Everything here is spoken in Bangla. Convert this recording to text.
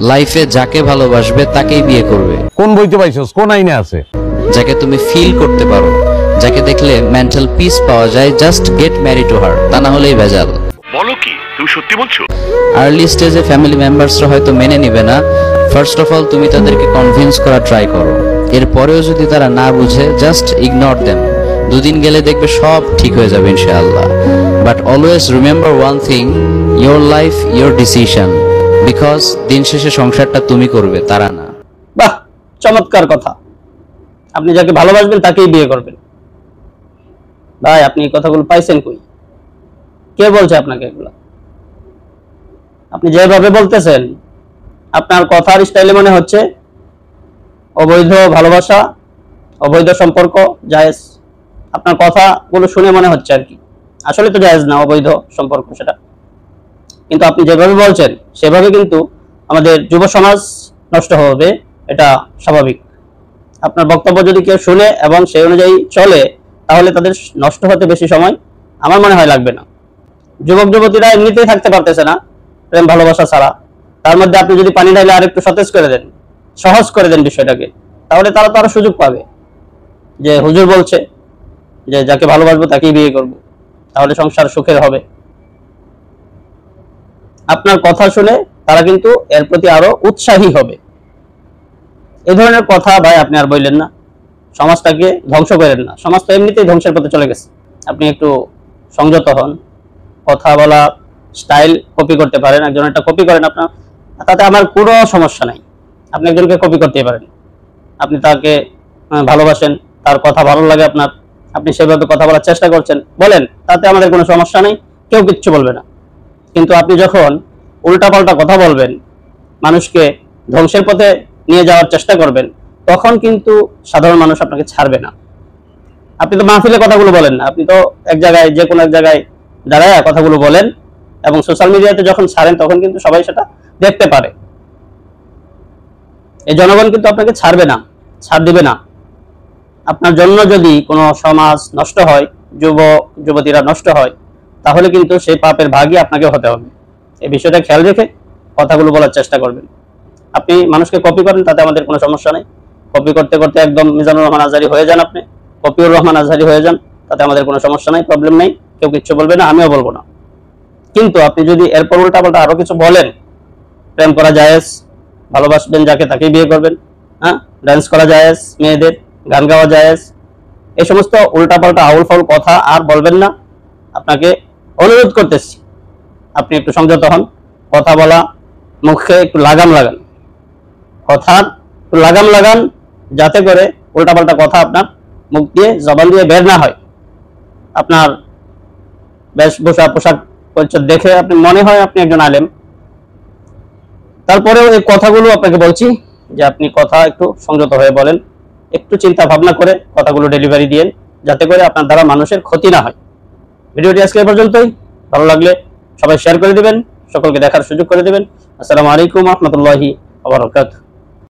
লাইফে যাকে ভালোবাসবে তাকেই বিয়ে করবে। কোন বইতে পাইছস? কোন আইনে আছে? যাকে তুমি ফিল করতে পারো, যাকে দেখলে মেন্টাল পিস পাওয়া যায়, just get married to her. তা না হলেই ভেজাল। বলো কি, তুমি সত্যি বলছো? আর্লি স্টেজে ফ্যামিলি মেম্বার্সরা হয়তো মেনে নিবে না। ফার্স্ট অফ অল তুমি তাদেরকে কনভিন্স করা ট্রাই করো। এরপরেও যদি তারা না বুঝে, জাস্ট ইগনোর দেম। দুদিন গেলে দেখবে সব ঠিক হয়ে যাবে ইনশাআল্লাহ। But always remember one thing, your life your decision. Because দিন শেষে সংসারটা তুমি করবে, তারা না। বাহ, চমৎকার কথা। আপনি যাকে ভালোবাসবেন তাকেই বিয়ে করবেন। ভাই, আপনি এই কথাগুলো পাইছেন কই? কে বলছে আপনাকে এগুলো? আপনি যেভাবে বলতেছেন, আপনার কথার স্টাইলে মনে হচ্ছে অবৈধ ভালোবাসা, অবৈধ সম্পর্ক জায়েজ। আপনার কথাগুলো শুনে মনে হচ্ছে আর কি। আসলে তো জায়েজ না অবৈধ সম্পর্ক সেটা, কিন্তু আপনি যেভাবে বলছেন সেভাবে কিন্তু আমাদের যুব সমাজ নষ্ট হবে, এটা স্বাভাবিক। আপনার বক্তব্য যদি কেউ শুনে এবং সেই অনুযায়ী চলে, তাহলে তাদের নষ্ট হতে বেশি সময় আমার মনে হয় লাগবে না। যুবক যুবতীরা এমনিতেই থাকতে পারতেছে না প্রেম ভালোবাসা ছাড়া। তার মধ্যে আপনি যদি পানি ঢাইলে আরেকটু সতেজ করে দেন, সহজ করে দেন বিষয়টাকে, তাহলে তারা তো আরো সুযোগ পাবে যে হুজুর বলছে যে যাকে ভালোবাসবো তাকেই বিয়ে করব, তাহলে সংসার সুখের হবে। আপনার কথা শুনে তারা কিন্তু এর প্রতি আরো উৎসাহী হবে। এই ধরনের কথা ভাই আপনি আর বললেন না, সমাজটাকে ধ্বংস করেন না। সমাজ তো এমনিতেই ধ্বংসের পথে চলে গেছে। আপনি একটু সংযত হন, কথা বলা স্টাইল কপি করতে পারেন, একজন একটা কপি করেন আপনার, তাতে আমার কোনো সমস্যা নাই। আপনি একজনকে কপি করতেই পারেন। আপনি তাকে ভালোবাসেন, তার কথা ভালো লাগে আপনার, আপনি সেভাবে কথা বলার চেষ্টা করছেন, বলেন, তাতে আমাদের কোনো সমস্যা নেই, কেউ কিচ্ছু বলবে না। কিন্তু আপনি যখন উল্টাপাল্টা কথা বলবেন, মানুষকে ধ্বংসের পথে নিয়ে যাওয়ার চেষ্টা করবেন, তখন কিন্তু সাধারণ মানুষ আপনাকে ছাড়বে না। আপনি তো মাহফিলে কথাগুলো বলেন না, আপনি তো এক জায়গায়, যে কোনো এক জায়গায় দাঁড়ায় কথাগুলো বলেন এবং সোশ্যাল মিডিয়াতে যখন ছাড়েন তখন কিন্তু সবাই সেটা দেখতে পারে। এই জনগণ কিন্তু আপনাকে ছাড়বে না, ছাড় দিবে না। আপনার জন্য যদি কোনো সমাজ নষ্ট হয়, যুবক যুবতীরা নষ্ট হয়, তাহলে কিন্তু সেই পাপের ভাগই আপনাকে হতে হবে। এই বিষয়টা খেয়াল রেখে কথাগুলো বলার চেষ্টা করবেন। আপনি মানুষকে কপি করেন, তাতে আমাদের কোনো সমস্যা নেই। কপি করতে করতে একদম মিজানুর রহমান আজহারি হয়ে যান, আপনি কপিউর রহমান আজহারি হয়ে যান, তাতে আমাদের কোনো সমস্যা নাই, প্রবলেম নেই, কেউ কিচ্ছু বলবে না, আমিও বলবো না। কিন্তু আপনি যদি এরপর উল্টাপাল্টা আরো কিছু বলেন, প্রেম করা জায়েজ, ভালোবাসবেন যাকে তাকেই বিয়ে করবেন, হ্যাঁ, ডান্স করা জায়েজ, মেয়েদের গান গাওয়া জায়েজ, এই সমস্ত উল্টাপাল্টা আউল ফাউল কথা আর বলবেন না। আপনাকে অনুরোধ করতেছি, আপনি একটু সংযত হন, কথা বলা মুখে একটু লাগাম লাগান, কথার একটু লাগাম লাগান, যাতে করে উল্টাপাল্টা কথা আপনার মুখ দিয়ে, জবান দিয়ে বের না হয়। আপনার বেশভূষা, পোশাক পরিচ্ছদ দেখে আপনি মনে হয় আপনি একজন আলেম। তারপরেও এই কথাগুলো আপনাকে বলছি যে আপনি কথা একটু সংযত হয়ে বলেন, একটু চিন্তা ভাবনা করে কথাগুলো ডেলিভারি দিয়েন, যাতে করে আপনার দ্বারা মানুষের ক্ষতি না হয়। ভিডিওটি আজকে এ পর্যন্তই। ভালো লাগলে সবাই শেয়ার করে দিবেন, সকলকে দেখার সুযোগ করে দিবেন। আসসালামু আলাইকুম ওয়া রাহমাতুল্লাহি ওয়া বারাকাতুহু।